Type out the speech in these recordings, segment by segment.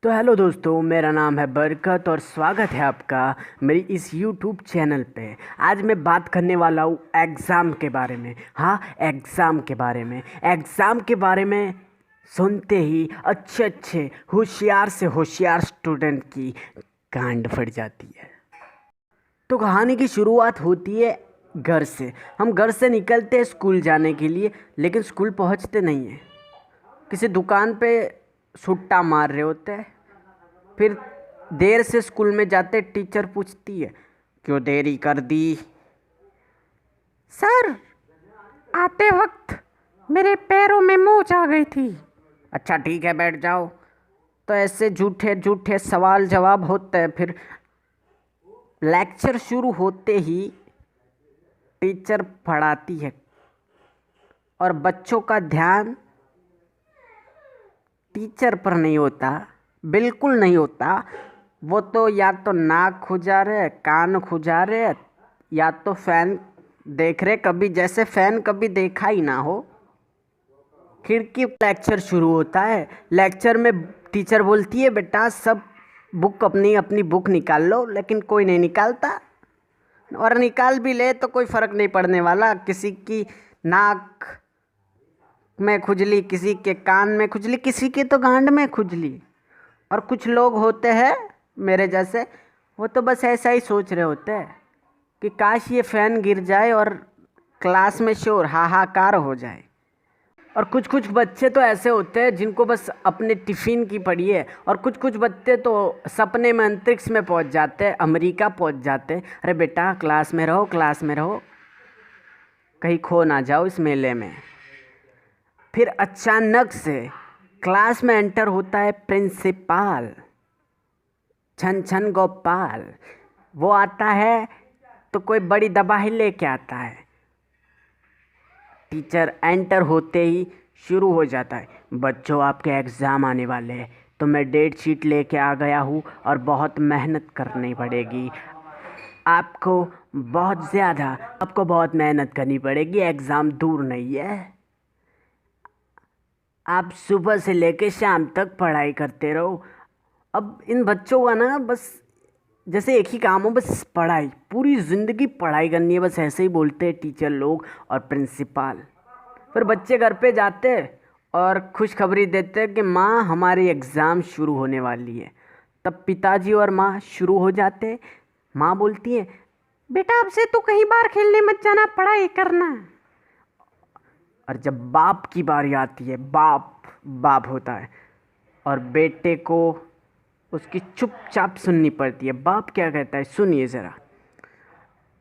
तो हेलो दोस्तों, मेरा नाम है बरकत और स्वागत है आपका मेरी इस यूट्यूब चैनल पे। आज मैं बात करने वाला हूँ एग्ज़ाम के बारे में। हाँ, एग्ज़ाम के बारे में सुनते ही अच्छे अच्छे होशियार से होशियार स्टूडेंट की गांड फट जाती है। तो कहानी की शुरुआत होती है घर से। हम घर से निकलते हैं स्कूल जाने के लिए, लेकिन स्कूल पहुँचते नहीं हैं। किसी दुकान पे सुट्टा मार रहे होते हैं। फिर देर से स्कूल में जाते टीचर पूछती है, क्यों देरी कर दी? सर, आते वक्त मेरे पैरों में मोच आ गई थी। अच्छा ठीक है, बैठ जाओ। तो ऐसे झूठे झूठे सवाल जवाब होते हैं। फिर लेक्चर शुरू होते ही टीचर पढ़ाती है और बच्चों का ध्यान टीचर पर नहीं होता, बिल्कुल नहीं होता। वो तो या तो नाक खुजा रहे, कान खुजा रहे, या तो फैन देख रहे, कभी जैसे फैन कभी देखा ही ना हो। खिड़की लेक्चर शुरू होता है। लेक्चर में टीचर बोलती है, बेटा सब बुक अपनी अपनी बुक निकाल लो, लेकिन कोई नहीं निकालता। और निकाल भी ले तो कोई फ़र्क नहीं पड़ने वाला। किसी की नाक में खुजली, किसी के कान में खुजली, किसी के तो गांड में खुजली। और कुछ लोग होते हैं मेरे जैसे, वो तो बस ऐसा ही सोच रहे होते हैं कि काश ये फ़ैन गिर जाए और क्लास में शोर हाहाकार हो जाए। और कुछ कुछ बच्चे तो ऐसे होते हैं जिनको बस अपने टिफ़िन की पड़ी है। और कुछ कुछ बच्चे तो सपने में अंतरिक्ष में पहुंच जाते हैं, अमेरिका पहुंच जाते हैं। अरे बेटा क्लास में रहो, क्लास में रहो, कहीं खो ना जाओ इस मेले में। फिर अचानक से क्लास में एंटर होता है प्रिंसिपल छन छन गोपाल। वो आता है तो कोई बड़ी तबाही लेके आता है। टीचर एंटर होते ही शुरू हो जाता है, बच्चों आपके एग्ज़ाम आने वाले हैं, तो मैं डेट शीट लेके आ गया हूँ और बहुत मेहनत करनी पड़ेगी आपको। आपको बहुत मेहनत करनी पड़ेगी, एग्ज़ाम दूर नहीं है। आप सुबह से लेके शाम तक पढ़ाई करते रहो। अब इन बच्चों का ना बस जैसे एक ही काम हो, बस पढ़ाई, पूरी ज़िंदगी पढ़ाई करनी है, बस ऐसे ही बोलते हैं टीचर लोग और प्रिंसिपल। फिर बच्चे घर पे जाते और खुशखबरी देते हैं कि माँ हमारी एग्ज़ाम शुरू होने वाली है। तब पिताजी और माँ शुरू हो जाते। माँ बोलती है, बेटा अब से तो कहीं बाहर खेलने मत जाना, पढ़ाई करना। और जब बाप की बारी आती है, बाप बाप होता है और बेटे को उसकी चुपचाप सुननी पड़ती है। बाप क्या कहता है, सुनिए ज़रा,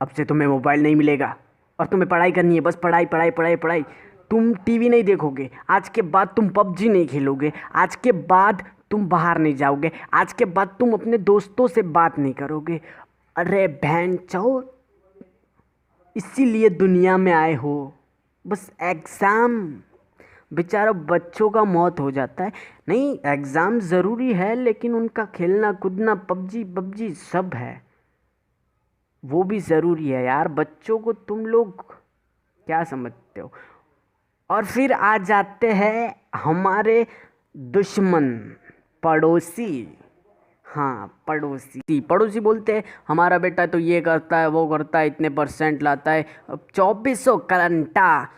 अब से तुम्हें मोबाइल नहीं मिलेगा और तुम्हें पढ़ाई करनी है, बस पढ़ाई पढ़ाई पढ़ाई पढ़ाई। तुम टीवी नहीं देखोगे, आज के बाद तुम पबजी नहीं खेलोगे, आज के बाद तुम बाहर नहीं जाओगे, आज के बाद तुम अपने दोस्तों से बात नहीं करोगे। अरे बहन चो, इसीलिए दुनिया में आए हो, बस एग्ज़ाम। बेचारा बच्चों का मौत हो जाता है। नहीं, एग्ज़ाम ज़रूरी है, लेकिन उनका खेलना कूदना पबजी पबजी सब है, वो भी ज़रूरी है यार। बच्चों को तुम लोग क्या समझते हो? और फिर आ जाते हैं हमारे दुश्मन, पड़ोसी। हाँ, पड़ोसी पड़ोसी बोलते हैं, हमारा बेटा तो ये करता है, वो करता है, इतने परसेंट लाता है, 2400 घंटा,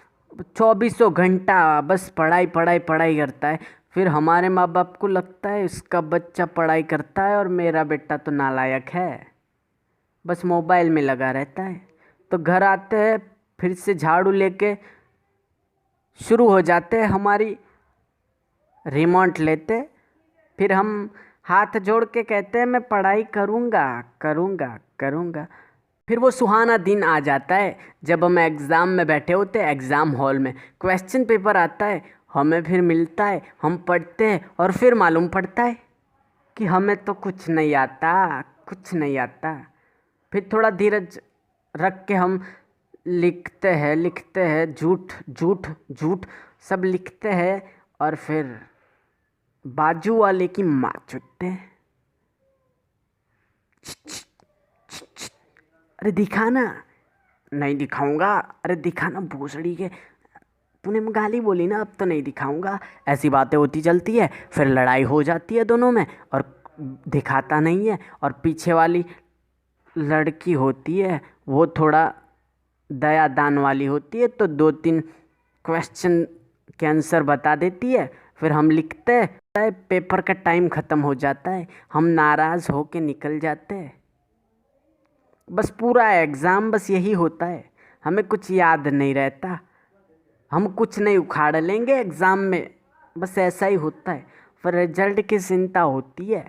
2400 घंटा बस पढ़ाई पढ़ाई पढ़ाई करता है। फिर हमारे माँ बाप को लगता है इसका बच्चा पढ़ाई करता है और मेरा बेटा तो नालायक है, बस मोबाइल में लगा रहता है। तो घर आते हैं, फिर से झाड़ू लेके शुरू हो जाते हैं हमारी रिमोट लेते। फिर हम हाथ जोड़ के कहते हैं मैं पढ़ाई करूँगा करूँगा करूँगा। फिर वो सुहाना दिन आ जाता है जब हम एग्ज़ाम में बैठे होते हैं, एग्ज़ाम हॉल में क्वेश्चन पेपर आता है, हमें फिर मिलता है, हम पढ़ते हैं और फिर मालूम पड़ता है कि हमें तो कुछ नहीं आता, कुछ नहीं आता। फिर थोड़ा धीरज रख के हम लिखते हैं, झूठ झूठ झूठ सब लिखते हैं और फिर बाजू वाले की मार चुटते हैं। अरे दिखाना। नहीं दिखाऊंगा, अरे दिखाना भोसड़ी के, तूने गाली बोली ना, अब तो नहीं दिखाऊंगा। ऐसी बातें होती चलती है, फिर लड़ाई हो जाती है दोनों में और दिखाता नहीं है। और पीछे वाली लड़की होती है वो थोड़ा दया दान वाली होती है, तो 2-3 क्वेश्चन के आंसर बता देती है। फिर हम लिखते हैं, पेपर का टाइम ख़त्म हो जाता है, हम नाराज़ होके निकल जाते हैं। बस पूरा एग्ज़ाम बस यही होता है, हमें कुछ याद नहीं रहता, हम कुछ नहीं उखाड़ लेंगे एग्ज़ाम में, बस ऐसा ही होता है। फिर रिजल्ट की चिंता होती है।